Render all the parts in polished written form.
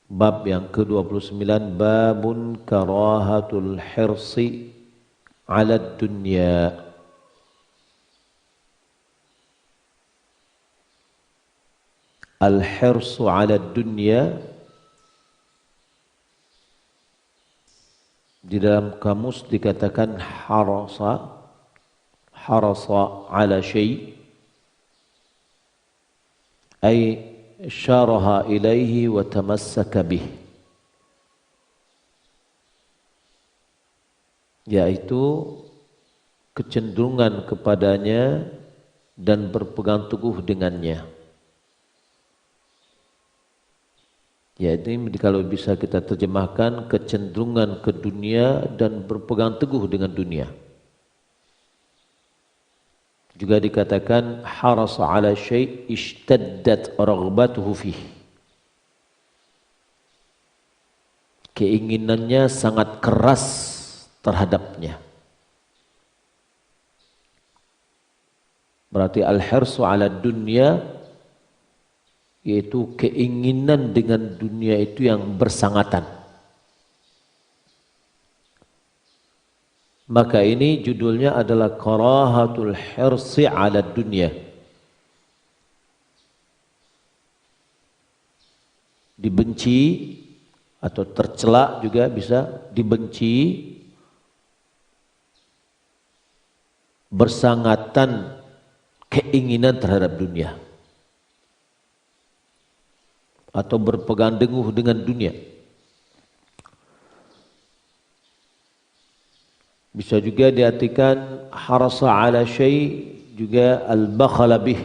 Bab yang ke-29, babun karahatul hirsi ala dunya. Al-hirsu ala dunya di dalam kamus dikatakan harasa ala syai' ay syaraha ilaihi wa tamassaka bih, yaitu kecenderungan kepadanya dan berpegang teguh dengannya. Yaitu kalau bisa kita terjemahkan kecenderungan ke dunia dan berpegang teguh dengan dunia. Juga dikatakan harasa ala syai' ishtaddat raghbatuhu fih. Keinginannya sangat keras terhadapnya. Berarti al-hirsu ala dunya yaitu keinginan dengan dunia itu yang bersangatan. Maka ini judulnya adalah karahatul hirsi ala dunya. Dibenci atau tercela juga bisa, dibenci, bersangatan keinginan terhadap dunia atau berpegang teguh dengan dunia. Bisa juga diartikan harasa ala syai' juga al-bakhala bih,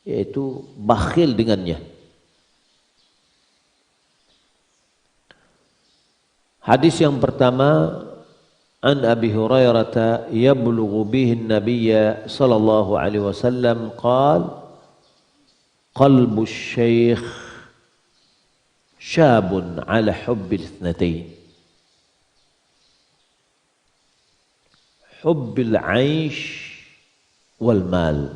yaitu bakhil dengannya. Hadis yang pertama, an Abi Hurairah yablughu bihi an-nabiy sallallahu alaihi wasallam qala qalbu asy-syaikh syabun ala hubbil itsnatain, hubbil aish wal mal.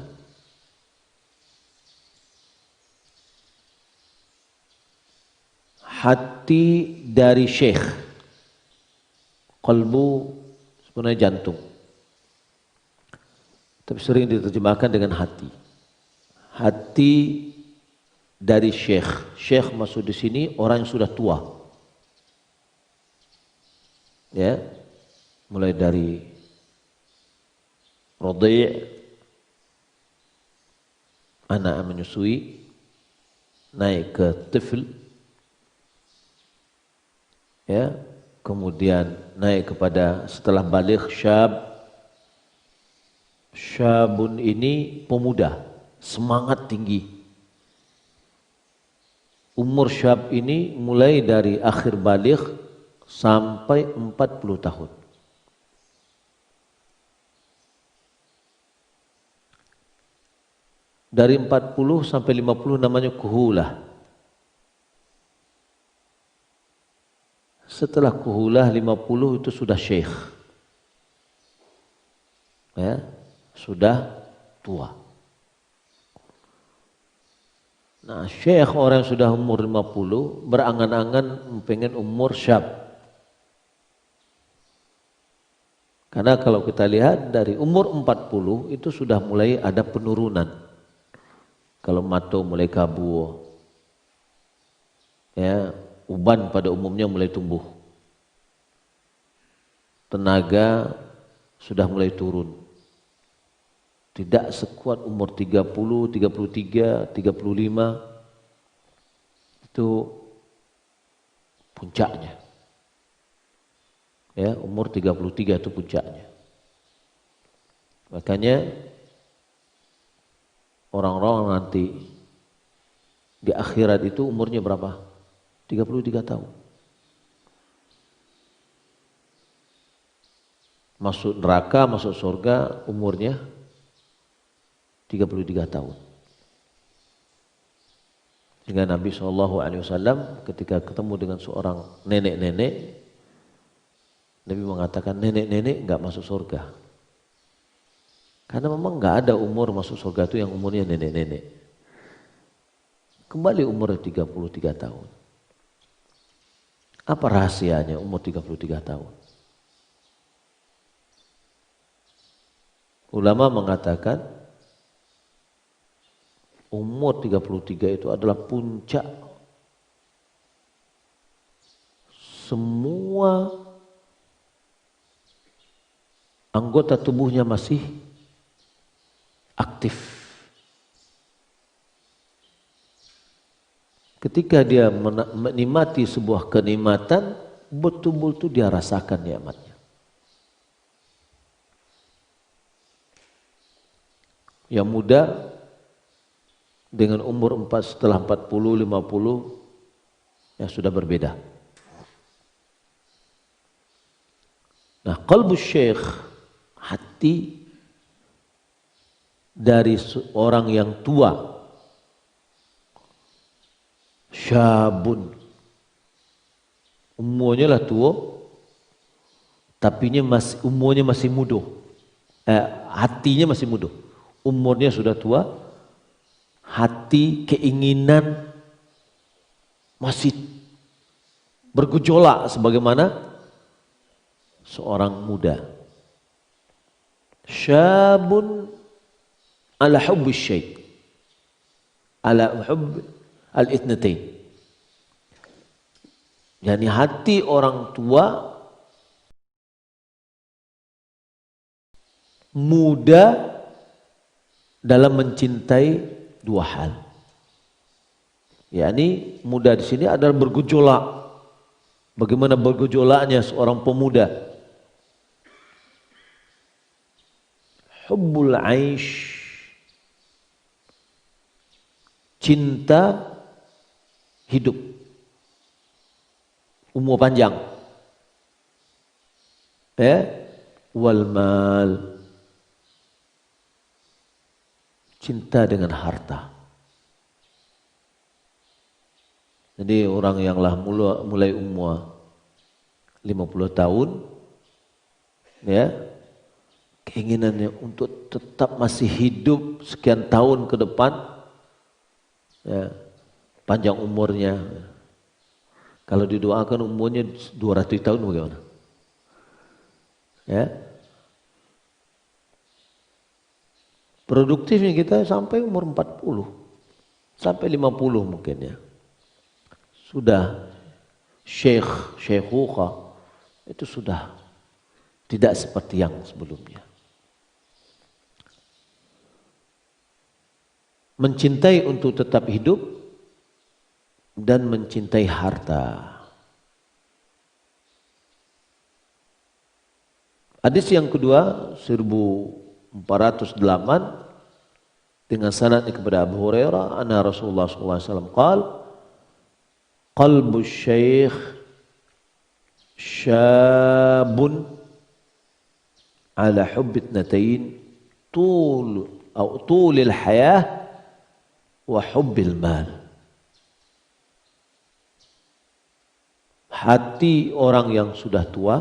Hati dari syekh, qalbu sebenarnya jantung, tapi sering diterjemahkan dengan hati. Hati dari syekh. Syekh maksud di sini orang yang sudah tua. Ya, mulai dari radhi', anak menyusui, naik ke tifl, ya, kemudian naik kepada setelah baligh syab. Syabun ini pemuda, semangat tinggi. Umur syab ini mulai dari akhir baligh sampai 40 tahun. Dari 40 sampai 50 namanya kuhulah. Setelah kuhulah 50 itu sudah syekh. Ya, sudah tua. Nah, syekh orang yang sudah umur 50 berangan-angan pengen umur syab. Karena kalau kita lihat dari umur 40 itu sudah mulai ada penurunan. Kalau mato mulai kabur, ya, uban pada umumnya mulai tumbuh, tenaga sudah mulai turun, tidak sekuat umur 30, 33, 35, itu puncaknya. Ya, umur 33 itu puncaknya. Makanya orang-orang nanti di akhirat itu umurnya berapa? 33 tahun. Masuk neraka, masuk surga umurnya 33 tahun. Dengan Nabi SAW ketika ketemu dengan seorang nenek-nenek, Nabi mengatakan nenek-nenek enggak masuk surga. Karena memang enggak ada umur masuk surga itu yang umurnya nenek-nenek. Kembali umur 33 tahun. Apa rahasianya umur 33 tahun? Ulama mengatakan umur 33 itu adalah puncak semua anggota tubuhnya masih aktif. Ketika dia menikmati sebuah kenikmatan, betul-betul dia rasakan nikmatnya. Yang muda dengan umur setelah 40, 50 ya sudah berbeda. Nah, qalbu syekh, hati dari orang yang tua, syabun, umurnya lah tua, tapi umurnya masih muda, hatinya masih muda. Umurnya sudah tua, hati keinginan masih bergejolak sebagaimana seorang muda. Syabun ala hubbi syai', ala hubb al-ithnatain. Yani hati orang tua muda dalam mencintai dua hal. Yani muda di sini adalah bergejolak. Bagaimana bergejolaknya seorang pemuda? Hubbul aish, cinta hidup, umur panjang, wal mal, cinta dengan harta. Jadi orang yang lah mulai umur 50 tahun, ya, keinginannya untuk tetap masih hidup sekian tahun ke depan, ya, panjang umurnya. Kalau didoakan umurnya 200 tahun bagaimana? Ya. Produktifnya kita sampai umur 40, sampai 50 mungkin ya. Sudah syekhuka itu sudah tidak seperti yang sebelumnya. Mencintai untuk tetap hidup dan mencintai harta. Hadis yang kedua 1408 dengan sanadnya kepada Abu Hurairah, anna Rasulullah sallallahu alaihi wasallam qala qalbu syekh syabun ala hubbi itnatain tulil hayah wa hubbil mal. Hati orang yang sudah tua,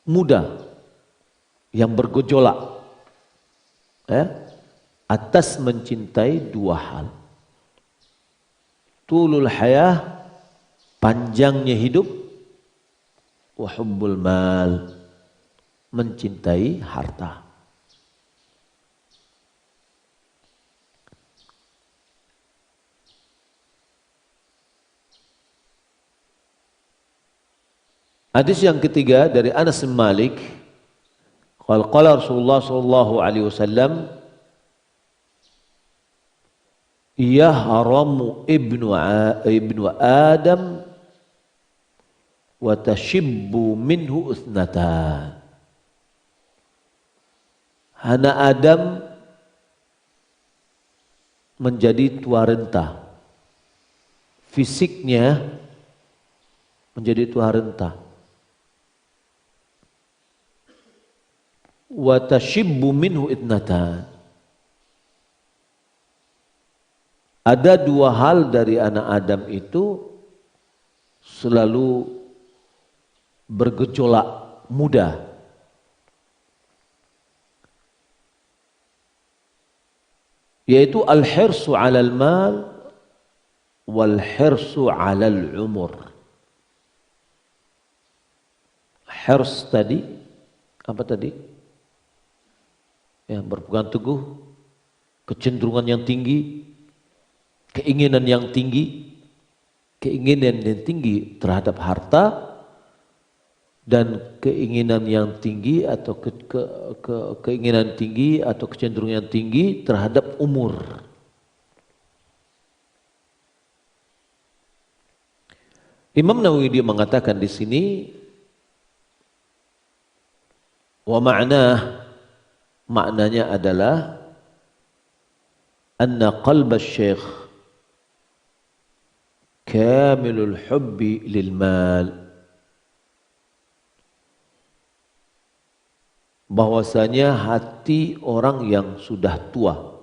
muda, yang bergejolak, atas mencintai dua hal. Tulul hayah, panjangnya hidup, wa hubbul mal, mencintai harta. Hadis yang ketiga dari Anas bin Malik, qala Rasulullah sallallahu alaihi wasallam, yahramu ibnu Adam wa tashibbu minhu uthnatan. Anak Adam menjadi tua renta, fisiknya menjadi tua renta. Wa tashibbu minhu itnatan. Ada dua hal dari anak Adam itu selalu bergejolak muda. Yaitu al-hirsu 'alal mal wal hirsu 'alal umur. Hirs tadi apa tadi? Ya, berpegang teguh, kecenderungan yang tinggi, keinginan yang tinggi, terhadap harta, dan keinginan yang tinggi atau keinginan tinggi atau kecenderungan yang tinggi terhadap umur. Imam Nawawi dia mengatakan di sini, wa maknanya adalah anna qalba syekh kamilul hubbi lil mal, bahwasanya hati orang yang sudah tua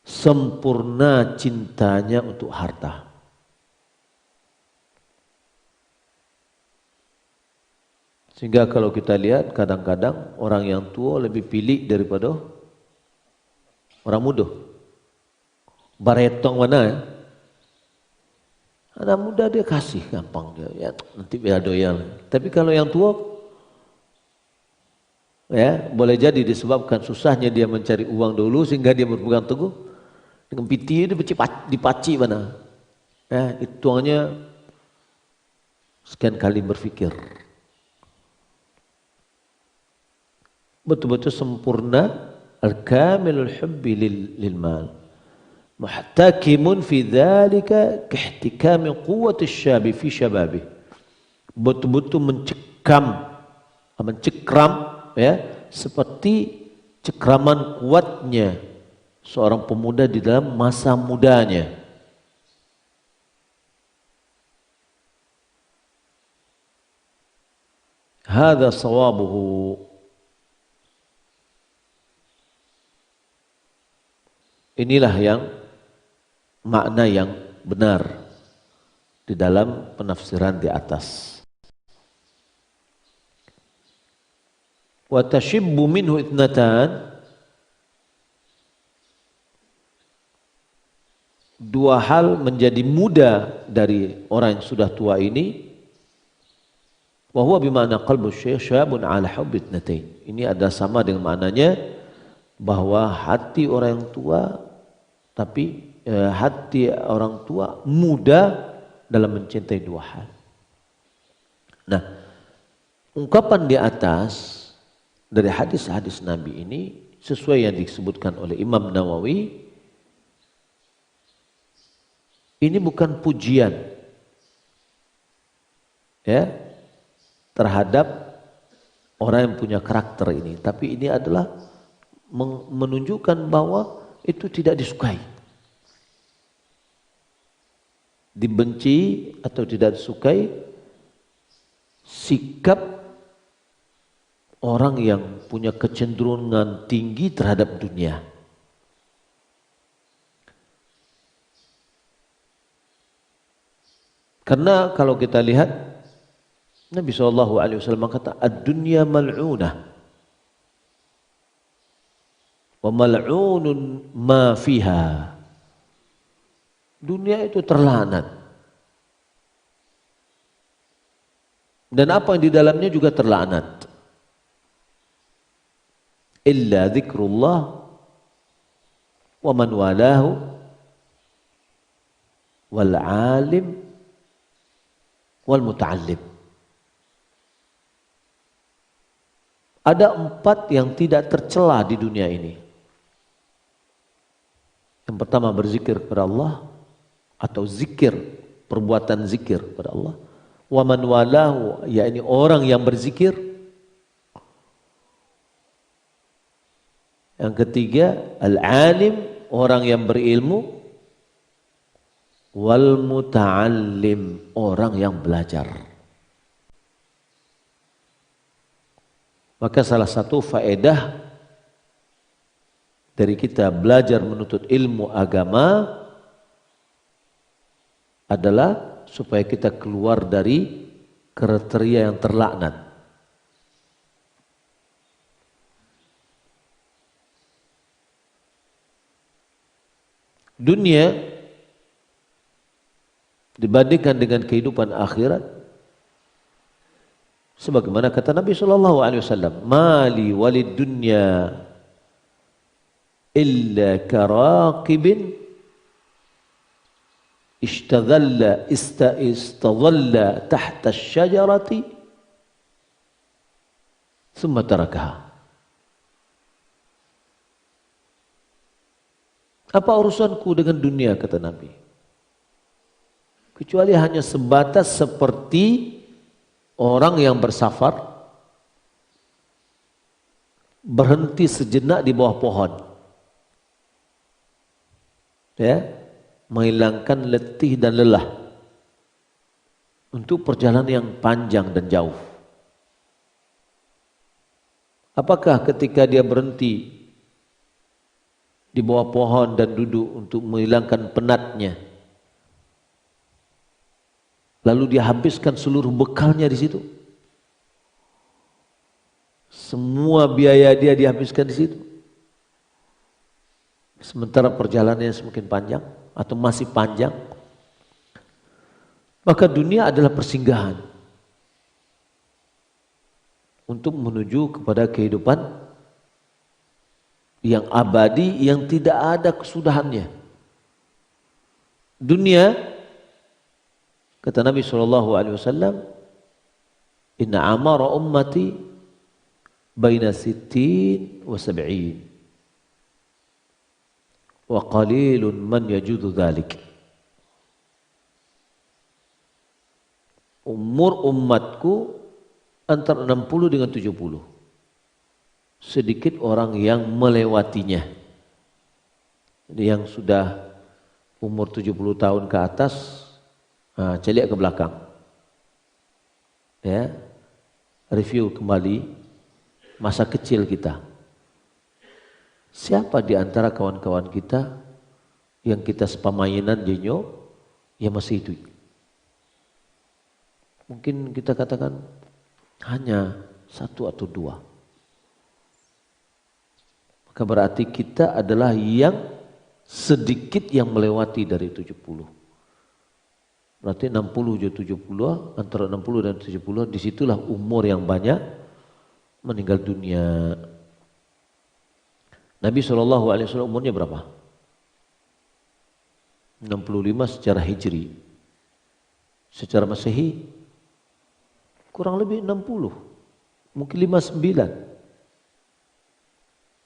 sempurna cintanya untuk harta. Sehingga kalau kita lihat kadang-kadang orang yang tua lebih pilih daripada orang muda. Baretong mana ya? Anak muda dia kasih gampang dia, ya nanti biar doyan. Tapi kalau yang tua, ya boleh jadi disebabkan susahnya dia mencari uang dulu sehingga dia berpegang teguh dengan piti itu dipaci mana. Ya hitungannya sekian kali berfikir. Betul-betul sempurna al-kamilul hubbi lil mal. Muhtakimun fi dzalika kihtikami quwwati syabi fi syababi. Betul-betul mencekram ya, seperti cekraman kuatnya seorang pemuda di dalam masa mudanya. Hadza sawabuhu. Inilah yang makna yang benar di dalam penafsiran di atas. Wa tashibbu minhu itnatan, dua hal menjadi muda dari orang yang sudah tua ini. Wa huwa bima'na qalbu syekh syabun ala hubbi itnatain. Ini adalah sama dengan maknanya bahwa hati orang yang tua, tapi hati orang tua muda dalam mencintai dua hal. Nah, ungkapan di atas dari hadis-hadis Nabi ini sesuai yang disebutkan oleh Imam Nawawi, ini bukan pujian ya terhadap orang yang punya karakter ini, tapi ini adalah menunjukkan bahwa itu tidak disukai, dibenci atau tidak disukai sikap orang yang punya kecenderungan tinggi terhadap dunia. Karena kalau kita lihat Nabi SAW kata ad-dunya mal'unah wa mal'unun ma fiha. Dunia itu terlaknat dan apa yang di dalamnya juga terlaknat. Illa dzikrullah wa man walahu wal alim wal muta'allim. Ada 4 yang tidak tercela di dunia ini. Yang pertama berzikir kepada Allah atau zikir, perbuatan zikir kepada Allah. Wa man walahu, yakni orang yang berzikir. Yang ketiga al-alim, orang yang berilmu. Wal muta'allim, orang yang belajar. Maka salah satu faedah dari kita belajar menuntut ilmu agama adalah supaya kita keluar dari kriteria yang terlaknat. dunia dibandingkan dengan kehidupan akhirat, sebagaimana kata Nabi SAW, mali walid dunya illa karaqibin istadhalla tahta asyajarati thumma tarakaha. Apa urusanku dengan dunia, kata Nabi, kecuali hanya sebatas seperti orang yang bersafar berhenti sejenak di bawah pohon, ya, menghilangkan letih dan lelah untuk perjalanan yang panjang dan jauh. Apakah ketika dia berhenti di bawah pohon dan duduk untuk menghilangkan penatnya, lalu dia habiskan seluruh bekalnya di situ? Semua biaya dia dihabiskan di situ. Sementara perjalanannya semakin panjang atau masih panjang. Maka dunia adalah persinggahan untuk menuju kepada kehidupan yang abadi, yang tidak ada kesudahannya. Dunia, kata Nabi SAW, inna amara ummati baina sittin wa sab'in wa qalilun man yajudu dhalik. Umur umatku antara 60 dengan 70. Sedikit orang yang melewatinya. Jadi yang sudah umur 70 tahun ke atas, celiak ke belakang, ya, review kembali masa kecil kita. Siapa di antara kawan-kawan kita yang kita sepamainan jenyo yang masih hidup? Mungkin kita katakan hanya 1 atau 2. Maka berarti kita adalah yang sedikit yang melewati dari 70. Berarti 60 je 70, antara 60 dan 70, disitulah umur yang banyak meninggal dunia. Nabi SAW umurnya berapa? 65 secara hijri. Secara masehi kurang lebih 60, mungkin 59.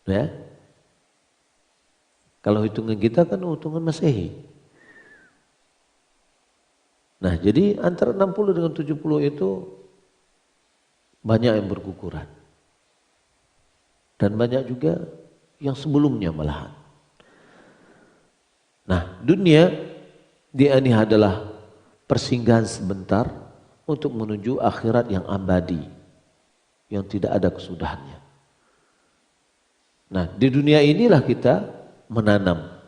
Ya. Kalau hitungan kita kan hitungan masehi. Nah, jadi antara 60 dengan 70 itu banyak yang berguguran. Dan banyak juga yang sebelumnya malahan. Nah, dunia dia ini adalah persinggahan sebentar untuk menuju akhirat yang abadi, yang tidak ada kesudahannya. Nah, di dunia inilah kita menanam.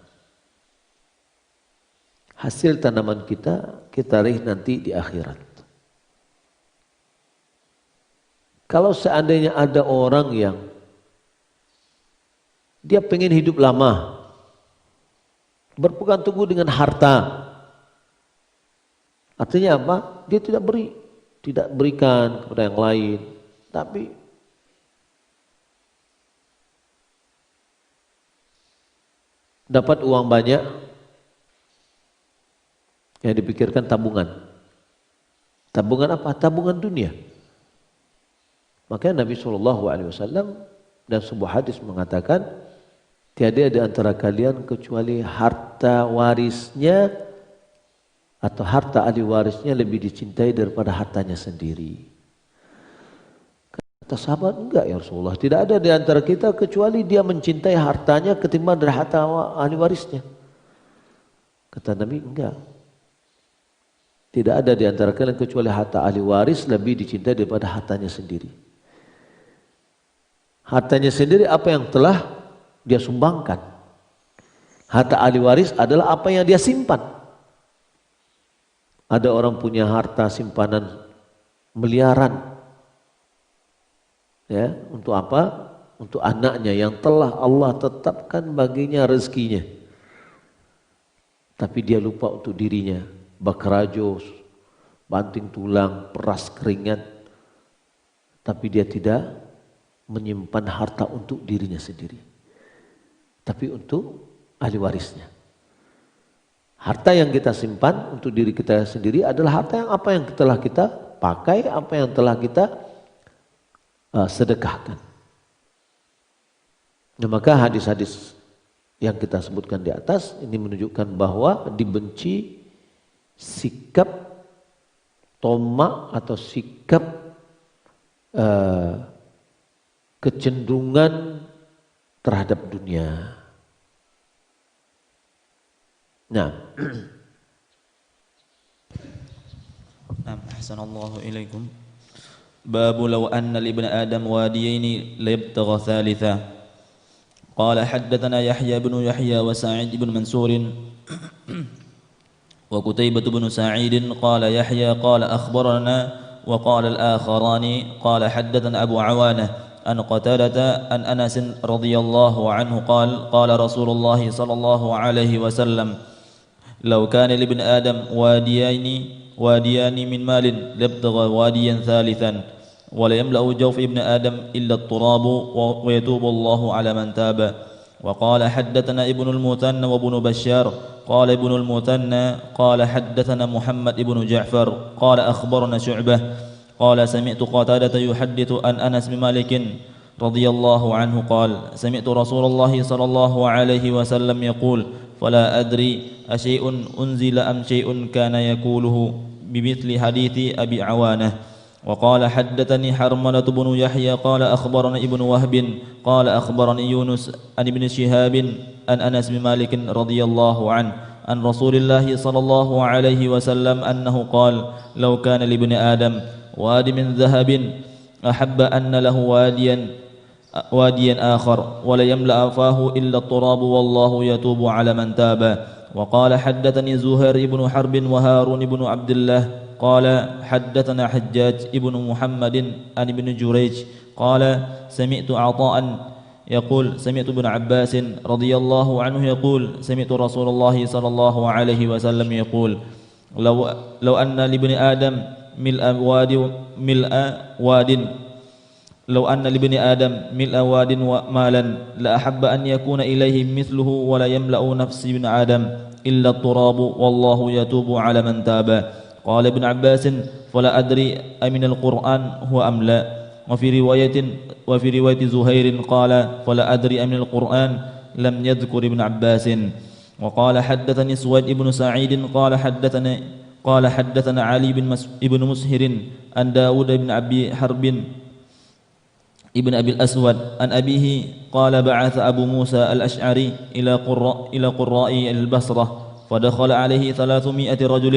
Hasil tanaman kita raih nanti di akhirat. Kalau seandainya ada orang yang dia pengen hidup lama, berpegang teguh dengan harta, artinya apa? Dia tidak berikan kepada yang lain, tapi dapat uang banyak, yang dipikirkan tabungan. Tabungan apa? Tabungan dunia. Makanya Nabi SAW dan sebuah hadis mengatakan, tiada di antara kalian kecuali harta warisnya atau harta ahli warisnya lebih dicintai daripada hartanya sendiri. Kata sahabat, enggak ya Rasulullah, tidak ada di antara kita kecuali dia mencintai hartanya ketimbang dari harta ahli warisnya. Kata Nabi, enggak. Tidak ada di antara kalian kecuali harta ahli waris lebih dicintai daripada hartanya sendiri. Hartanya sendiri apa yang telah dia sumbangkan. Harta ahli waris adalah apa yang dia simpan. Ada orang punya harta simpanan miliaran. Ya, untuk apa? Untuk anaknya yang telah Allah tetapkan baginya rezekinya. tapi dia lupa untuk dirinya, bakrajo, banting tulang, peras keringat, tapi dia tidak menyimpan harta untuk dirinya sendiri, tapi untuk ahli warisnya. Harta yang kita simpan untuk diri kita sendiri adalah harta yang apa yang telah kita pakai, apa yang telah kita sedekahkan. Nah, maka hadis-hadis yang kita sebutkan di atas ini menunjukkan bahwa dibenci sikap tomak atau sikap kecenderungan terhadap dunia. Nah, ahsanallahu ilaikum. Babu law anna li ibn Adam wadiyaini labtagha thalitha. Qala haddatsana Yahya bin Yahya wa Sa'id bin Mansur wa Qutaibah bin Sa'id qala Yahya qala akhbarana wa qala al-akharani qala haddatsana Abu Awanah an Qatadah an Anas radhiyallahu anhu qala Rasulullah sallallahu alaihi wasallam law kana li ibn Adam واديان من مال لابتغى واديا ثالثا ولا يملأ جوف ابن آدم إلا التراب ويتوب الله على من تاب. وقال حدثنا ابن المثنى وابن بشار قال ابن المثنى قال حدثنا محمد بن جعفر قال أخبرنا شعبة قال سمعت قتادة يحدث عن أنس بن مالك رضي الله عنه قال سمعت رسول الله صلى الله عليه وسلم يقول فلا أدري أشيء أنزل أم شيء كان يقوله بمثل حديث أبي عوانة. وقال حدثني حرملة بن يحيى قال أخبرنا ابن وهب قال أخبرني يونس عن ابن شهاب عن أنس بن مالك رضي الله عنه عن رسول الله صلى الله عليه وسلم أنه قال لو كان لابن آدم واد من ذهب أحب أن له واديا آخر ولا يملأ فاه إلا التراب والله يتوب على من تاب. وقال حدثني زهير بن حرب وهارون بن عبد الله قال حدثنا حجاج بن محمد عن ابن جريج قال سمعت عطاء يقول سمعت ابن عباس رضي الله عنه يقول سمعت رسول الله صلى الله عليه وسلم يقول لو أن لابن آدم ملء واد لو أن لابن آدم ملء واد مالا لأحب أن يكون إليه مثله ولا يملأ نفس ابن آدم إلا التراب والله يتوب على من تاب. قال ابن عباس فلا أدري أمن القرآن هو أم لا. وفي رواية زهير قال فلا أدري أمن القرآن لم يذكر ابن عباس. وقال حدثني سويد بن سعيد قال حدثنا علي بن مسهر عن داود بن أبي حرب ابن أبي الأسود عن أبيه قال بعث أبو موسى الأشعري إلى قراء البصرة فدخل عليه 300 رجل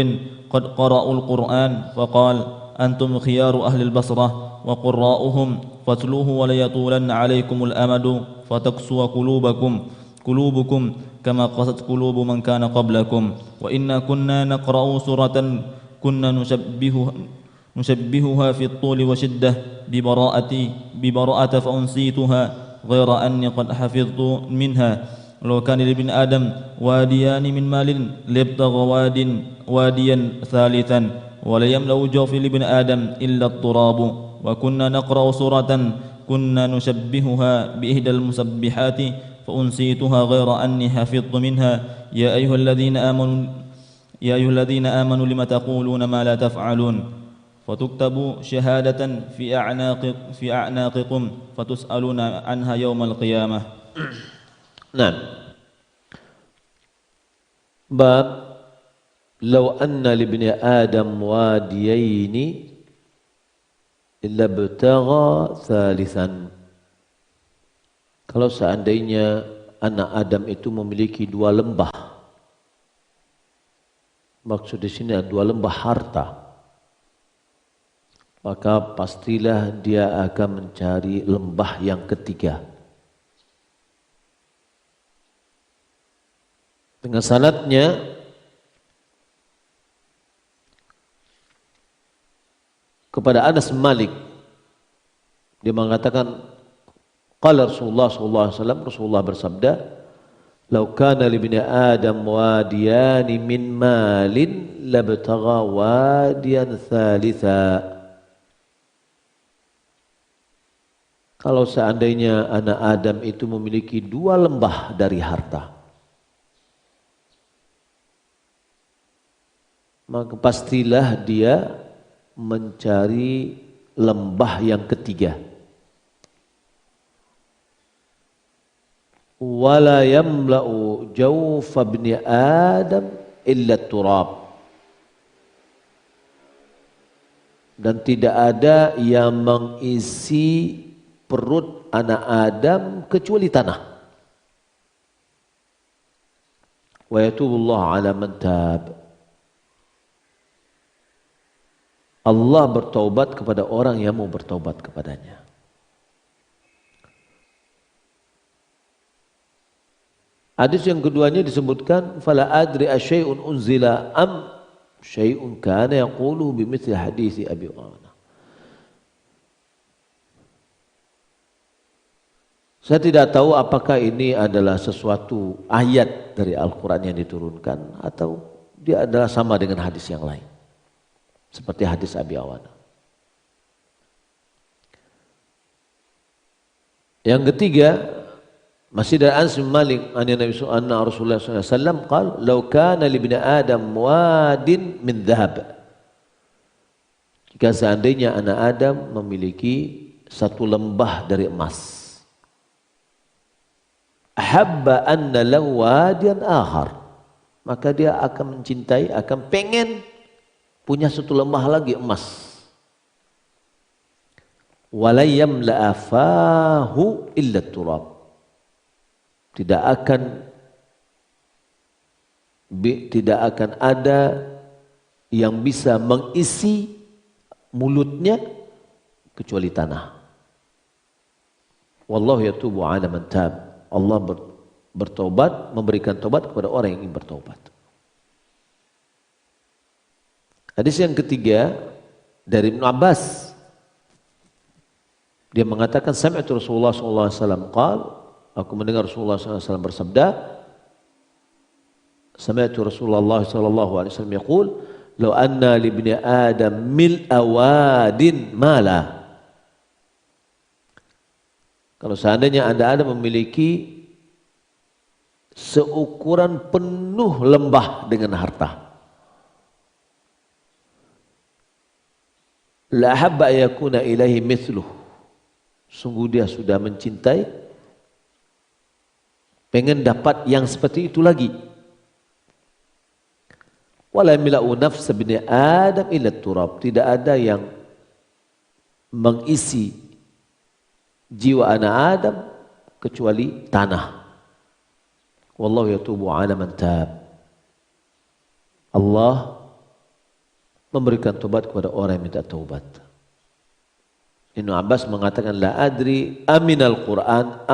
قد قرأوا القرآن فقال أنتم خيار أهل البصرة وقراؤهم فاتلوه ولا يطولن عليكم الأمد فتقسو قلوبكم كما قست قلوب من كان قبلكم وإنا كنا نقرأ سورة كنا نشبهها في الطول وشدة ببراءة فأنسيتها غير أني قد حفظت منها. لو كان لابن آدم واديان من مال لابتغى واديا ثالثا ولا يملأ جوف لابن آدم إلا التراب وكنا نقرأ سورة كنا نشبهها بإحدى المسبحات فأنسيتها غير أني حفظت منها. يا أيها الذين آمنوا لم تقولون ما لا تفعلون فتكتب شهادة في أعناقكم فتسألون عنها يوم القيامة. نعم. باب لو أن لابن آدم واديين إلا ابتغى ثالثا. Kalau seandainya anak Adam itu memiliki dua lembah, maksud di sini ada dua lembah harta, maka pastilah dia akan mencari lembah yang ketiga. Dengan sanadnya kepada Anas bin Malik, dia mengatakan qala Rasulullah sallallahu alaihi wasallam, Rasulullah bersabda, "Lau kana li ibni Adam wadiyan min malin labtagha wadiyan thalitha." Kalau seandainya anak Adam itu memiliki 2 lembah dari harta, maka pastilah dia mencari lembah yang ketiga. Wala yamla'u jawfa ibni Adam illa turab. Dan tidak ada yang mengisi perut anak Adam kecuali tanah. Wa yatubullahu ala man tab. Allah bertaubat kepada orang yang mau bertaubat kepadanya. Hadis yang keduanya disebutkan, fala adri asyai'un unzila am syai'un kana yaqulu bimithli hadis Abi Hurairah. Saya tidak tahu apakah ini adalah sesuatu ayat dari Al-Quran yang diturunkan atau dia adalah sama dengan hadis yang lain. Seperti hadis Abi Awana. Yang ketiga, masih dari Anas bin Malik anna Rasulullah SAW qala law kana li ibni Adam wadin min dhahab. Jika seandainya anak Adam memiliki 1 lembah dari emas, ahabba anna lahu wadiyan akhar, maka dia akan mencintai, akan pengen punya 1 lembah lagi emas. Wala yamla'a fahu illa turab. Tidak akan ada yang bisa mengisi mulutnya kecuali tanah. Wallahu yatubu ala man tab. Allah bertobat, memberikan tobat kepada orang yang ingin bertobat. Hadis yang ketiga dari Ibnu Abbas. Dia mengatakan, sami'tu Rasulullah sallallahu alaihi wasallam qala, aku mendengar Rasulullah sallallahu alaihi wasallam bersabda, sami'tu Rasulullah sallallahu alaihi wasallam yaqul, law anna li ibni Adam mil'a wadin mala. Kalau seandainya Anda memiliki seukuran penuh lembah dengan harta, la habba yakuna ilahi mithluh, sungguh dia sudah mencintai, pengen dapat yang seperti itu lagi. Wala mila'u nafs ibni Adam illa turab, tidak ada yang mengisi jiwa anak Adam kecuali tanah. Wallahu yatubu ala man tab. Allah memberikan taubat kepada orang yang minta taubat. Ibnu Abbas mengatakan, la adri aminal Quran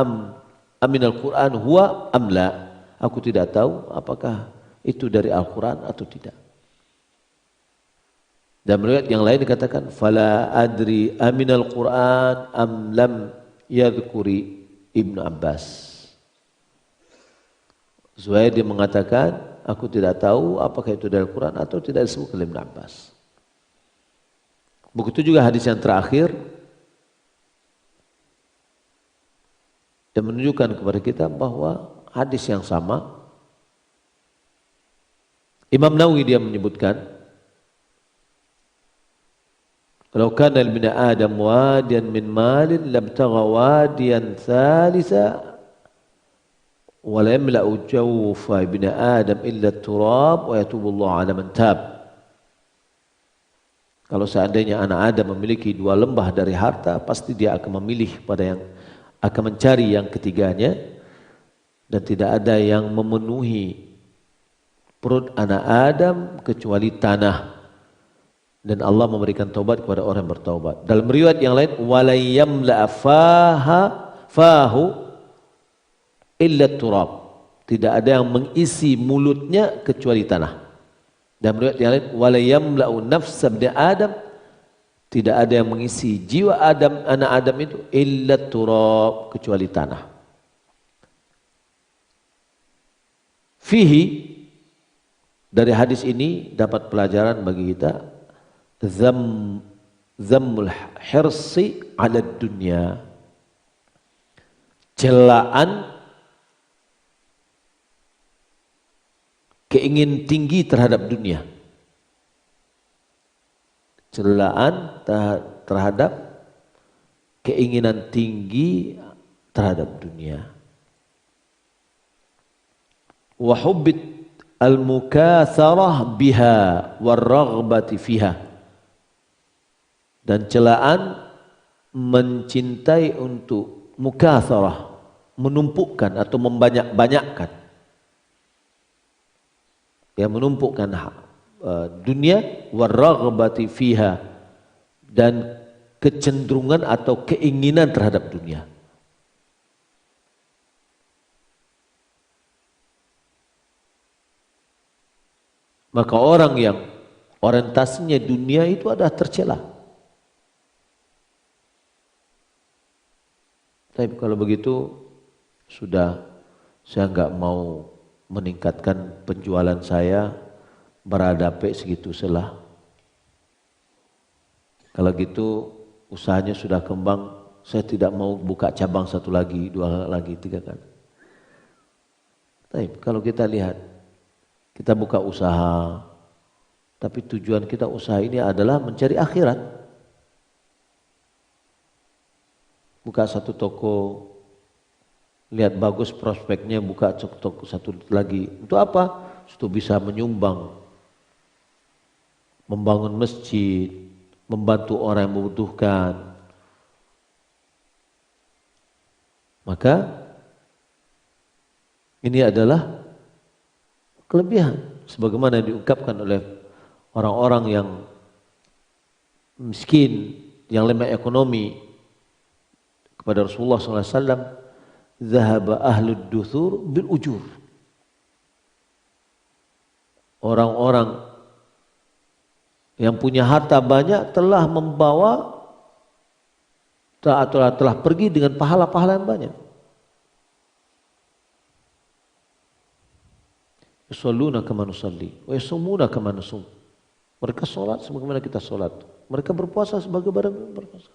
aminal Quran huwa am la. Aku tidak tahu apakah itu dari Al-Quran atau tidak. Dan riwayat yang lain dikatakan, fala adri aminal Quran am lam yadhkuri Ibnu Abbas. Zuhair dia mengatakan, aku tidak tahu apakah itu dari Al-Quran atau tidak disebut oleh Ibnu Abbas. Begitu juga hadis yang terakhir yang menunjukkan kepada kita bahwa hadis yang sama. Imam Nawawi dia menyebutkan, kalau kana ibni Adam wadiyan min malin labtagha wadiyan thalitha wa la yamla'u jawfa ibni Adam illa turab wa yatubu Allah ala man tab. Kalau seandainya anak Adam memiliki 2 lembah dari harta, pasti dia akan memilih pada yang akan mencari yang ketiganya, dan tidak ada yang memenuhi perut anak Adam kecuali tanah. Dan Allah memberikan taubat kepada orang yang bertaubat. Dalam riwayat yang lain, wala yamla fahu illa turab. Tidak ada yang mengisi mulutnya kecuali tanah. Dalam riwayat yang lain, wala yamla'u nafsa ibni Adam, tidak ada yang mengisi jiwa Adam, anak Adam itu illa turab, kecuali tanah. Fihi, dari hadis ini dapat pelajaran bagi kita, zammul hirsi ala dunya, celaan keingin tinggi terhadap dunia, celaan terhadap keinginan tinggi terhadap dunia. Wa hubbit al-mukatsarah biha war-raghbati fiha, dan celaan mencintai untuk mukatsarah, menumpukkan atau membanyak-banyakkan, ya, menumpukkan dunia, war-raghbati fiha, dan kecenderungan atau keinginan terhadap dunia. Maka orang yang orientasinya dunia itu adalah tercela. Tapi kalau begitu sudah, saya enggak mau meningkatkan penjualan saya, beradabe segitu salah. Kalau gitu usahanya sudah kembang, saya tidak mau buka cabang satu lagi, dua lagi, tiga kali. Tapi kalau kita lihat, kita buka usaha, tapi tujuan kita usaha ini adalah mencari akhirat. Buka satu toko, lihat bagus prospeknya, buka toko satu lagi. Untuk apa? Untuk bisa menyumbang, membangun masjid, membantu orang yang membutuhkan. Maka ini adalah kelebihan, sebagaimana diungkapkan oleh orang-orang yang miskin, yang lemah ekonomi kepada Rasulullah SAW, zahaba ahlud duthur bil ujur. Orang-orang yang punya harta banyak telah membawa, telah pergi dengan pahala-pahala yang banyak. Yusalluna kama nusalli wa yasumuna kama nasum. Mereka salat sebagaimana kita salat. Mereka berpuasa sebagaimana berpuasa.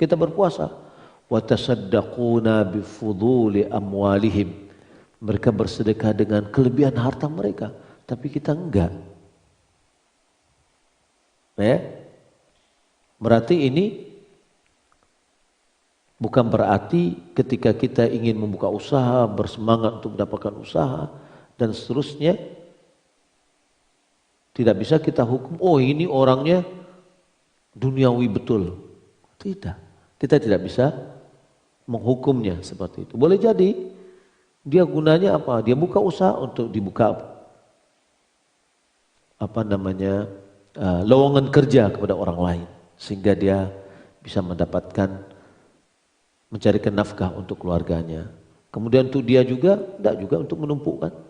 Kita berpuasa. Wa tasaddaquna bi fuduli amwalihim. Mereka bersedekah dengan kelebihan harta mereka, tapi kita enggak. Ya? Berarti ini bukan berarti ketika kita ingin membuka usaha, bersemangat untuk mendapatkan usaha dan seterusnya, tidak bisa kita hukum, oh ini orangnya duniawi betul. Tidak, kita tidak bisa menghukumnya seperti itu. Boleh jadi dia gunanya apa? Dia buka usaha untuk dibuka lowongan kerja kepada orang lain, sehingga dia bisa mendapatkan, mencarikan nafkah untuk keluarganya. Kemudian untuk dia juga, tidak juga untuk menumpukkan.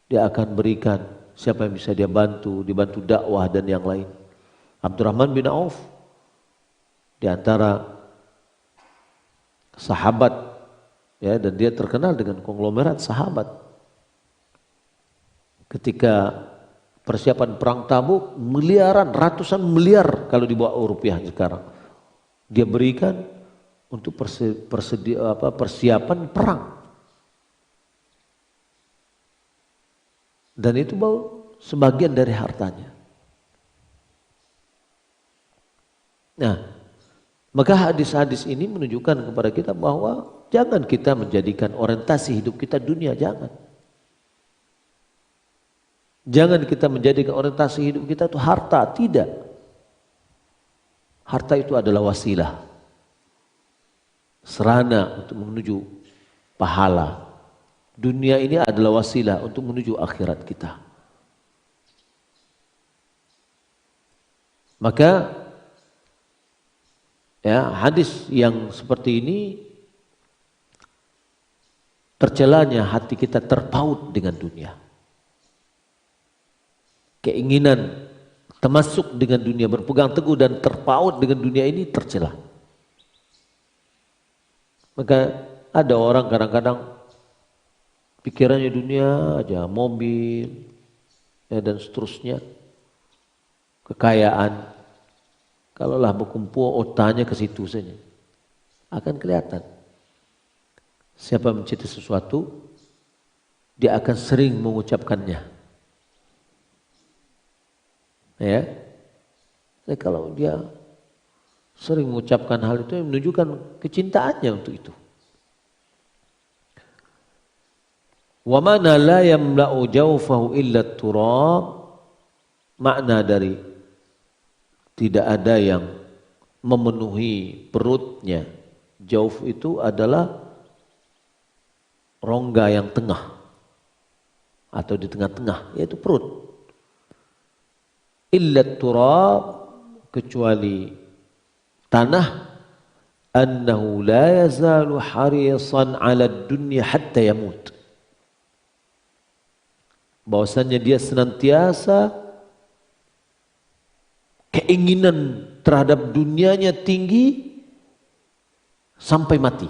Dia akan berikan siapa yang bisa dia bantu, dibantu dakwah dan yang lain. Abdurrahman bin Auf di antara sahabat, ya, dan dia terkenal dengan konglomerat sahabat. Ketika persiapan perang Tabuk, miliaran, ratusan miliar kalau dibawa rupiah sekarang, dia berikan untuk persiapan perang. Dan itu baru sebagian dari hartanya. Nah, maka hadis-hadis ini menunjukkan kepada kita bahwa jangan kita menjadikan orientasi hidup kita dunia, jangan. Jangan kita menjadikan orientasi hidup kita itu harta, tidak. Harta itu adalah wasilah, sarana untuk menuju pahala. Dunia ini adalah wasilah untuk menuju akhirat kita. Maka ya, hadis yang seperti ini, tercelanya hati kita terpaut dengan dunia. Keinginan termasuk dengan dunia, berpegang teguh dan terpaut dengan dunia ini tercela. Maka ada orang kadang-kadang pikirannya dunia aja, mobil, ya, dan seterusnya, kekayaan. Kalaulah berkumpul otaknya ke situ saja, akan kelihatan. Siapa mencintai sesuatu, dia akan sering mengucapkannya. Ya, jadi kalau dia sering mengucapkan hal itu, menunjukkan kecintaannya untuk itu. Wa mana la yamla'u jawfahu illa turab, makna dari tidak ada yang memenuhi perutnya. Jauf itu adalah rongga yang tengah atau di tengah-tengah, yaitu perut. Illa turab, kecuali tanah. Annahu la yazalu harisan ala dunya hatta yamut, bahwasanya dia senantiasa keinginan terhadap dunianya tinggi sampai mati.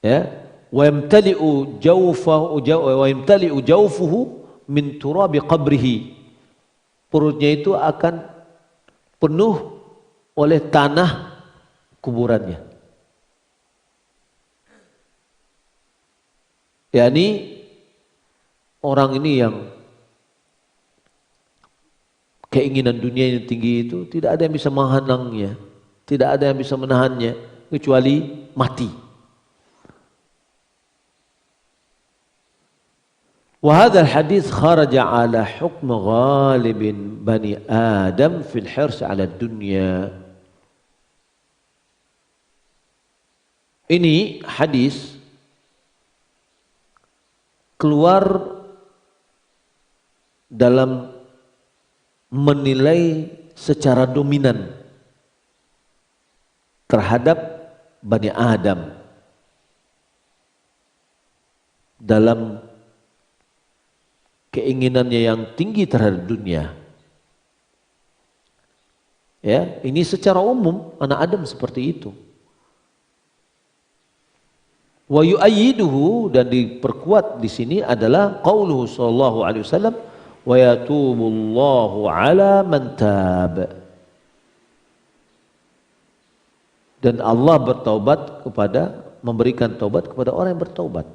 Ya, wa yamtali'u jawfuhu min turabi qabrihi. Perutnya itu akan penuh oleh tanah kuburannya. Yani orang ini yang keinginan dunia yang tinggi itu tidak ada yang bisa menghalangnya, tidak ada yang bisa menahannya kecuali mati. Wa hadzal hadits kharaja ala hukm ghalibin bani Adam fil hirs ala dunya. Ini hadis keluar dalam menilai secara dominan terhadap Bani Adam dalam keinginannya yang tinggi terhadap dunia. Ya, ini secara umum anak Adam seperti itu. Wa yu'ayyiduhu, dan diperkuat di sini adalah qauluhu sallallahu alaihi wasallam, wa yatubullahu ala man tab. Dan Allah bertaubat kepada, memberikan taubat kepada orang yang bertaubat.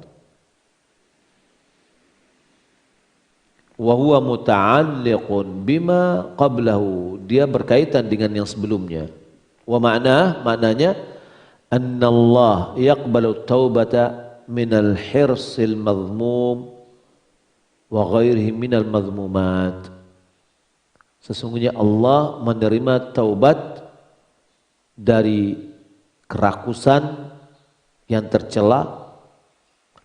Wa huwa muta'alliqun bima qablahu, dia berkaitan dengan yang sebelumnya. Wa maknanya anna Allah yaqbalu taubata minal hirsil madhmum wa ghairihi minal madhmumat. Sesungguhnya Allah menerima taubat dari kerakusan yang tercela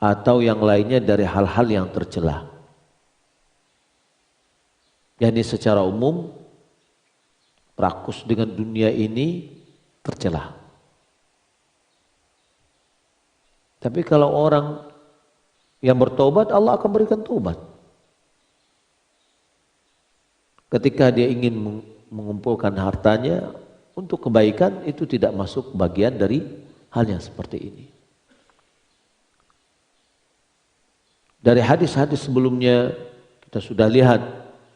atau yang lainnya dari hal-hal yang tercela. Yani secara umum rakus dengan dunia ini tercela. Tapi kalau orang yang bertobat, Allah akan berikan taubat. Ketika dia ingin mengumpulkan hartanya untuk kebaikan, itu tidak masuk bagian dari hal yang seperti ini. Dari hadis-hadis sebelumnya kita sudah lihat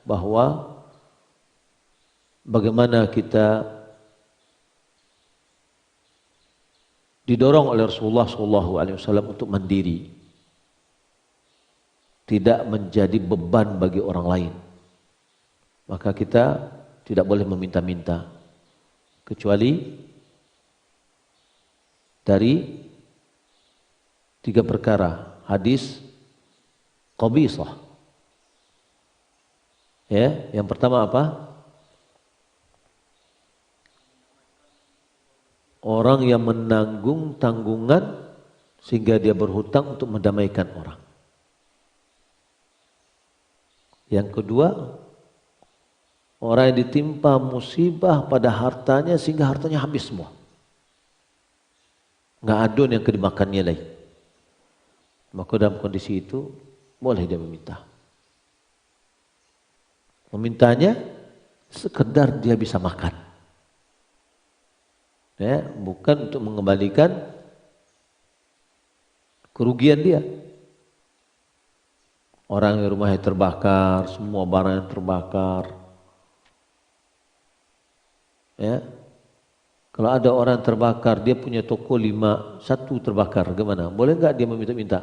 bahwa bagaimana kita didorong oleh Rasulullah SAW untuk mandiri, tidak menjadi beban bagi orang lain. Maka kita tidak boleh meminta-minta kecuali dari 3 perkara. Hadis Qabisah. Ya, yang pertama apa? Orang yang menanggung tanggungan sehingga dia berhutang untuk mendamaikan orang. Yang kedua, orang yang ditimpa musibah pada hartanya sehingga hartanya habis semua. Nggak adon yang dimakannya lagi. Maka dalam kondisi itu boleh dia meminta. Memintanya sekedar dia bisa makan. Ya, bukan untuk mengembalikan kerugian dia. Orang yang rumahnya terbakar, semua barang yang terbakar. Ya. Kalau ada orang terbakar, dia punya toko 5, 1 terbakar, gimana? Boleh nggak dia meminta-minta?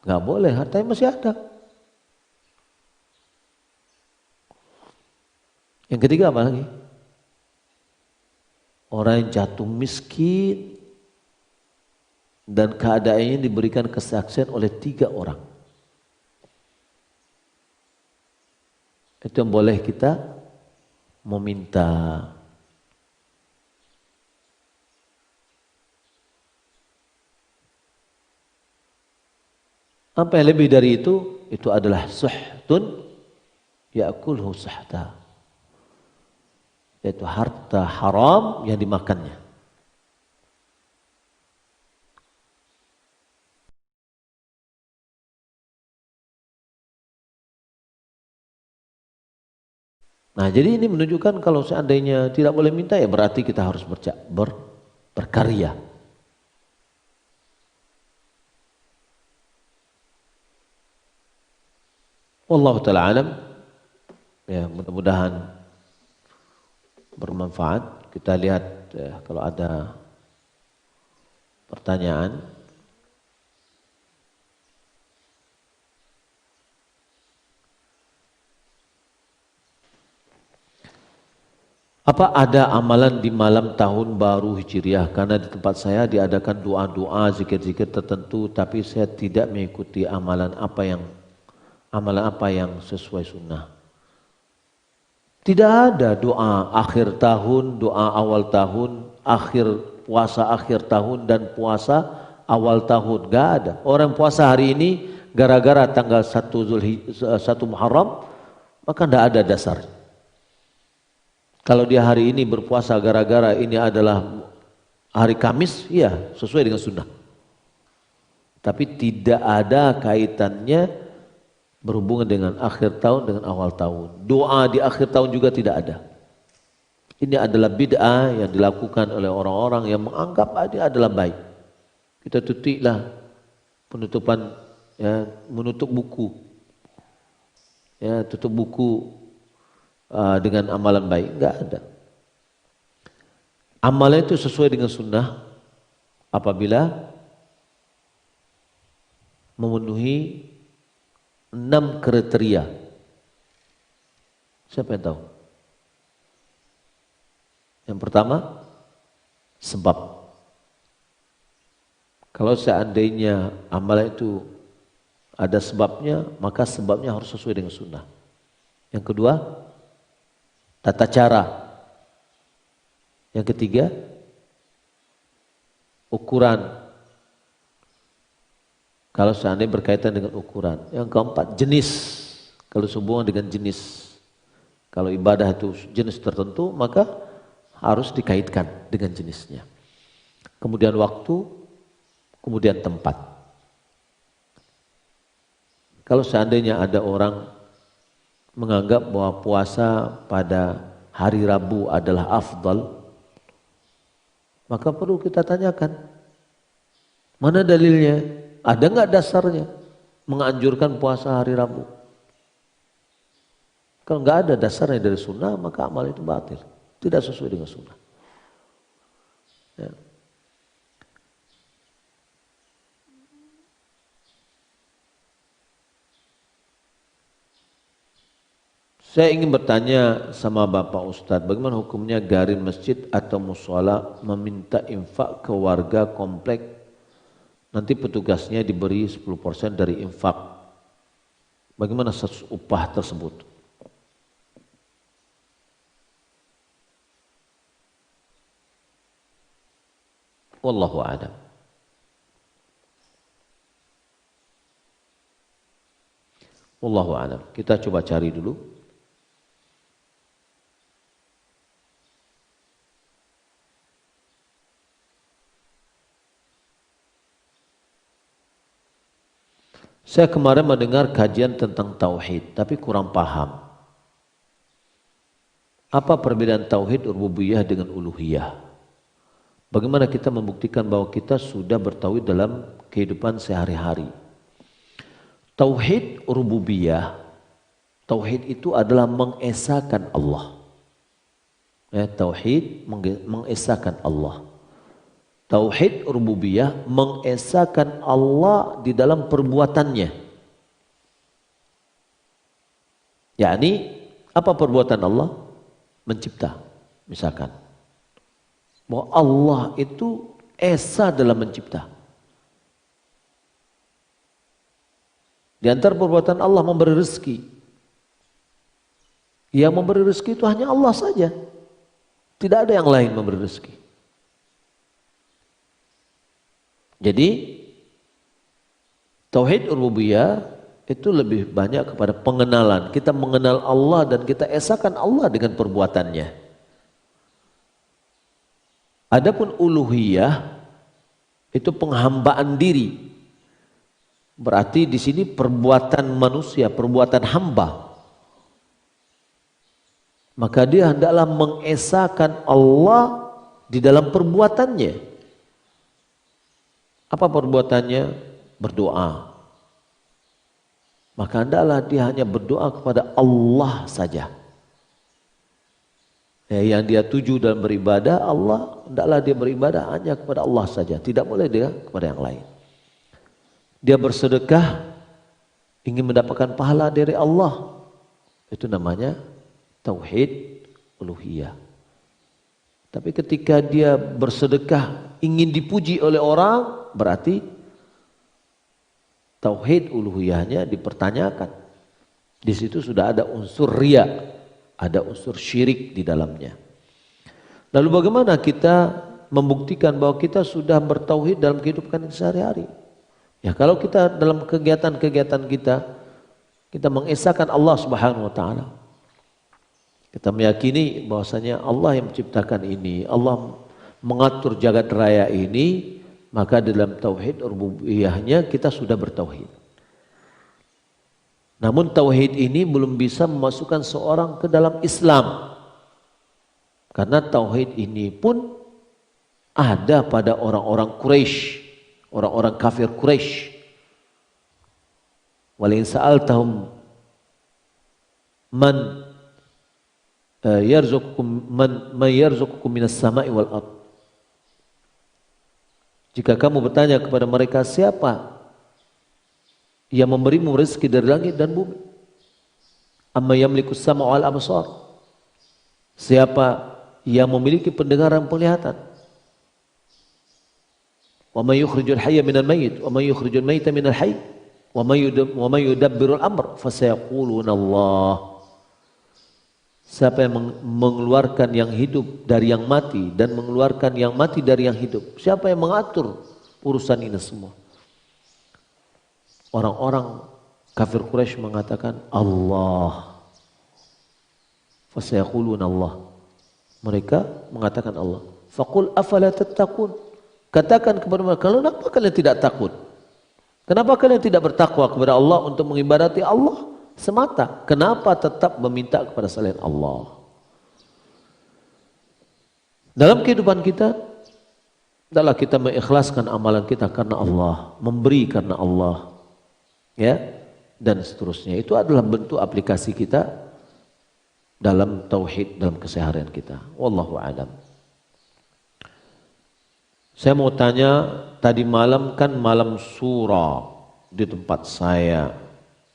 Nggak boleh, hartanya masih ada. Yang ketiga apa lagi? Orang yang jatuh miskin dan keadaannya diberikan kesaksian oleh 3 orang. Itu yang boleh kita meminta. Apa yang lebih dari itu adalah suhtun ya'kulhu suhta. Yaitu harta haram yang dimakannya. Nah, jadi ini menunjukkan kalau seandainya tidak boleh minta, ya berarti kita harus berkarya. Wallahu ta'ala alam. Ya, mudah-mudahan bermanfaat. Kita lihat kalau ada pertanyaan. Apa ada amalan di malam tahun baru Hijriah? Karena di tempat saya diadakan doa-doa, zikir-zikir tertentu, tapi saya tidak mengikuti amalan apa yang sesuai sunnah. Tidak ada doa akhir tahun, doa awal tahun, puasa akhir tahun dan puasa awal tahun. Gak ada. Orang puasa hari ini gara-gara tanggal 1 Muharram, maka tidak ada dasarnya. Kalau dia hari ini berpuasa gara-gara ini adalah hari Kamis, iya sesuai dengan sunnah. Tapi tidak ada kaitannya berhubungan dengan akhir tahun dengan awal tahun. Doa di akhir tahun juga tidak ada. Ini adalah bid'ah yang dilakukan oleh orang-orang yang menganggap ini adalah baik. Kita tutiklah penutupan, ya, menutup buku, ya, tutup buku dengan amalan baik. Enggak ada. Amalan itu sesuai dengan sunnah apabila memenuhi 6 kriteria. Siapa yang tahu? Yang pertama, sebab. Kalau seandainya amalan itu ada sebabnya, maka sebabnya harus sesuai dengan sunnah. Yang kedua, tata cara. Yang ketiga, ukuran. Kalau seandainya berkaitan dengan ukuran. Yang keempat, jenis. Kalau sehubungan dengan jenis. Kalau ibadah itu jenis tertentu, maka harus dikaitkan dengan jenisnya. Kemudian waktu, kemudian tempat. Kalau seandainya ada orang menganggap bahwa puasa pada hari Rabu adalah afdal, maka perlu kita tanyakan, mana dalilnya? Ada nggak dasarnya menganjurkan puasa hari Rabu? Kalau nggak ada dasarnya dari sunnah, maka amal itu batil, tidak sesuai dengan sunnah. Ya. Saya ingin bertanya sama Bapak Ustadz, bagaimana hukumnya garin masjid atau mushola meminta infak ke warga komplek, nanti petugasnya diberi 10% dari infak. Bagaimana status upah tersebut? Wallahu a'lam. Wallahu a'lam. Kita coba cari dulu. Saya kemarin mendengar kajian tentang tauhid, tapi kurang paham. Apa perbedaan tauhid rububiyah dengan uluhiyah? Bagaimana kita membuktikan bahwa kita sudah bertauhid dalam kehidupan sehari-hari? Tauhid rububiyah, tauhid itu adalah mengesahkan Allah. Ya, tauhid mengesahkan Allah. Tauhid rububiyah mengesahkan Allah di dalam perbuatannya. Yakni apa perbuatan Allah? Mencipta, misalkan. Bahwa Allah itu esa dalam mencipta. Di antara perbuatan Allah memberi rezeki. Yang memberi rezeki itu hanya Allah saja. Tidak ada yang lain memberi rezeki. Jadi tauhid rububiyah itu lebih banyak kepada pengenalan. Kita mengenal Allah dan kita esakan Allah dengan perbuatannya. Adapun uluhiyah itu penghambaan diri. Berarti di sini perbuatan manusia, perbuatan hamba. Maka dia hendaklah mengesahkan Allah di dalam perbuatannya. Apa perbuatannya? Berdoa. Maka hendaklah dia hanya berdoa kepada Allah saja. Ya, yang dia tuju dalam beribadah Allah, hendaklah dia beribadah hanya kepada Allah saja. Tidak boleh dia kepada yang lain. Dia bersedekah ingin mendapatkan pahala dari Allah. Itu namanya tauhid uluhiyah. Tapi ketika dia bersedekah ingin dipuji oleh orang, berarti tauhid uluhiyahnya dipertanyakan. Di situ sudah ada unsur riya, ada unsur syirik di dalamnya. Lalu bagaimana kita membuktikan bahwa kita sudah bertauhid dalam kehidupan sehari-hari? Ya, kalau kita dalam kegiatan-kegiatan kita mengesahkan Allah Subhanahu wa taala. Kita meyakini bahwasanya Allah yang menciptakan ini, Allah mengatur jagat raya ini, maka dalam tauhid rububiyahnya kita sudah bertauhid. Namun tauhid ini belum bisa memasukkan seorang ke dalam Islam. Karena tauhid ini pun ada pada orang-orang Quraisy, orang-orang kafir Quraisy. Walain sa'altahum man yarzuqukum minas sama'i wal ard. Jika kamu bertanya kepada mereka, siapa yang memberimu rezeki dari langit dan bumi? Amma yamliku as-sam'a wal absar. Siapa yang memiliki pendengaran penglihatan? Wa may yukhrijul hayya minal mayyit wa may yukhrijul mayyita minal hayy wa may yudabbirul amr fasayaquluna Allah. Siapa yang mengeluarkan yang hidup dari yang mati dan mengeluarkan yang mati dari yang hidup? Siapa yang mengatur urusan ini semua? Orang-orang kafir Quraisy mengatakan Allah. Fasayaquluna Allah. Mereka mengatakan Allah. Faqul afala tattaqun. Katakan kepada mereka, kenapa kalian tidak takut? Kenapa kalian tidak bertakwa kepada Allah untuk mengibadati Allah semata? Kenapa tetap meminta kepada selain Allah? Dalam kehidupan kita, adalah kita mengikhlaskan amalan kita karena Allah, memberi karena Allah, ya, dan seterusnya. Itu adalah bentuk aplikasi kita dalam tauhid, dalam keseharian kita. Wallahu a'lam. Saya mau tanya, tadi malam kan malam surah di tempat saya.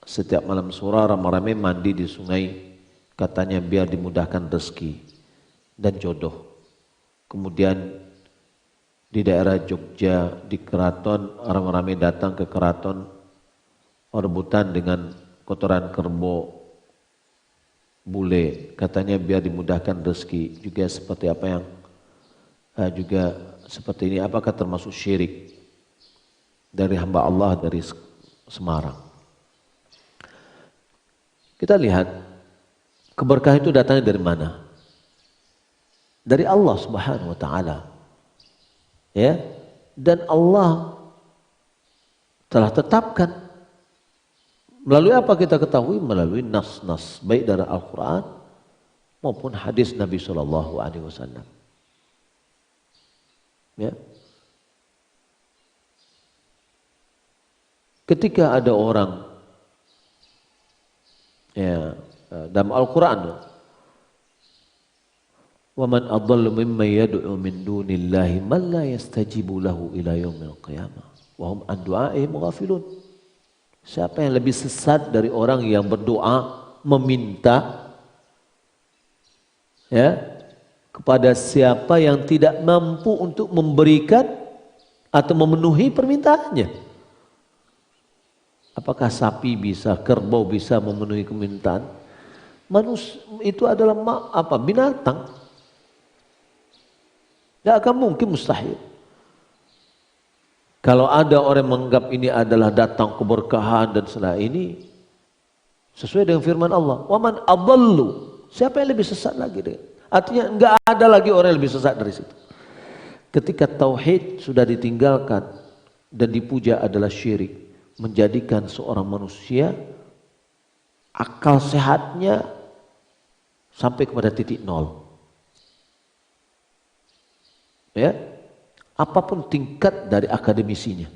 Setiap malam surah ramai-ramai mandi di sungai, katanya biar dimudahkan rezeki dan jodoh. Kemudian di daerah Jogja, di keraton, ramai-ramai datang ke keraton rebutan dengan kotoran kerbau, bule, katanya biar dimudahkan rezeki. Juga seperti apa yang juga seperti ini, apakah termasuk syirik dari hamba Allah dari Semarang? Kita lihat keberkahan itu datangnya dari mana? Dari Allah Subhanahu wa taala. Ya. Dan Allah telah tetapkan. Melalui apa kita ketahui? Melalui nas-nas baik dari Al-Qur'an maupun hadis Nabi sallallahu alaihi wasallam. Ya. Ketika ada orang ya dalam Al-Qur'an, wa man adallu mimman yad'u min dunillahi man la yastajibu lahu ila yaumil qiyamah wa hum an du'a'ihim ghafilun. Siapa yang lebih sesat dari orang yang berdoa meminta ya kepada siapa yang tidak mampu untuk memberikan atau memenuhi permintaannya? Apakah sapi bisa, kerbau bisa memenuhi permintaan? Manusia itu adalah binatang. Tidak akan mungkin, mustahil. Kalau ada orang menganggap ini adalah datang keberkahan dan setelah ini sesuai dengan firman Allah, waman adallu, siapa yang lebih sesat lagi? Artinya enggak ada lagi orang yang lebih sesat dari situ. Ketika tauhid sudah ditinggalkan dan dipuja adalah syirik, menjadikan seorang manusia akal sehatnya sampai kepada titik nol. Ya, apapun tingkat dari akademisinya.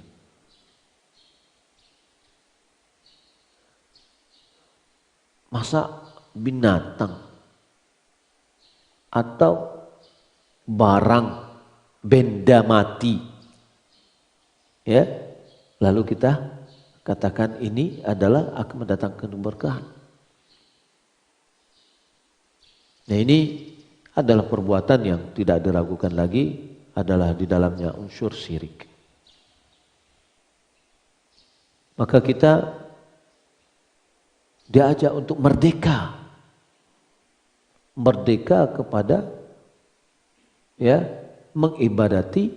Masa binatang atau barang benda mati, ya, lalu kita katakan ini adalah akan mendatangkan keberkahan. Nah, ini adalah perbuatan yang tidak diragukan lagi adalah di dalamnya unsur syirik. Maka kita diajak untuk merdeka. Merdeka kepada ya mengibadati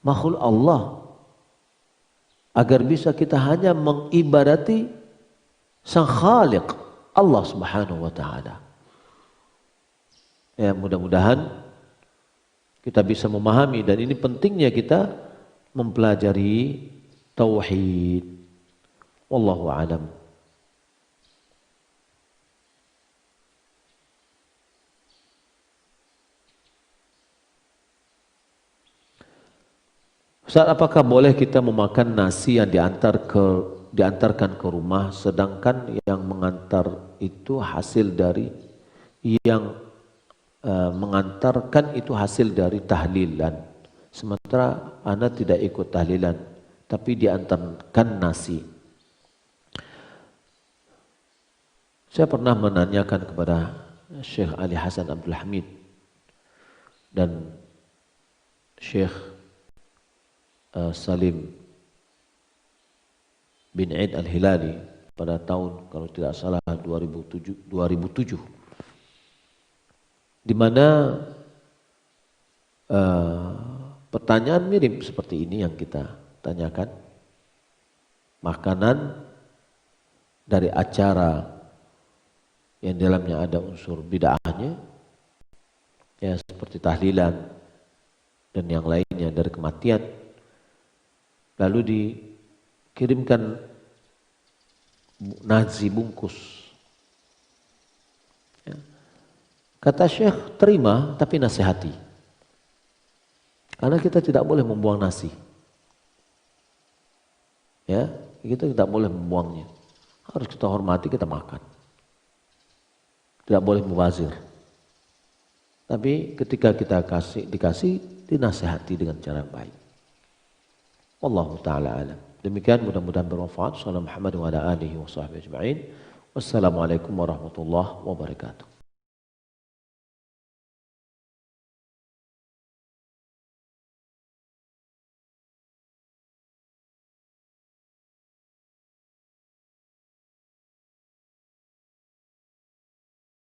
makhluk Allah. Agar bisa kita hanya mengibadati Sang Khaliq Allah Subhanahu wa taala. Ya, mudah-mudahan kita bisa memahami, dan ini pentingnya kita mempelajari tauhid. Wallahu a'lam. Ustaz, apakah boleh kita memakan nasi yang diantarkan ke rumah, sedangkan yang mengantar itu hasil dari mengantarkan itu hasil dari tahlilan, sementara ana tidak ikut tahlilan, tapi diantarkan nasi. Saya pernah menanyakan kepada Syekh Ali Hasan Abdul Hamid dan Syekh Salim bin Aid Al-Hilali pada tahun, kalau tidak salah, 2007, di mana pertanyaan mirip seperti ini yang kita tanyakan. Makanan dari acara yang dalamnya ada unsur bid'ahnya, ya seperti tahlilan dan yang lainnya dari kematian, lalu dikirimkan nasi bungkus. Ya. Kata Syekh, terima tapi nasihati. Karena kita tidak boleh membuang nasi. Ya, kita tidak boleh membuangnya. Harus kita hormati, kita makan. Tidak boleh mubazir. Tapi ketika kita dikasih, dinasihati dengan cara yang baik. Wallahu ta'ala alam. Demikian, mudah-mudahan bermanfaat. Sallallahu Muhammad wa ala alihi wa sahbihi ajma'in. Wassalamualaikum warahmatullahi wabarakatuh.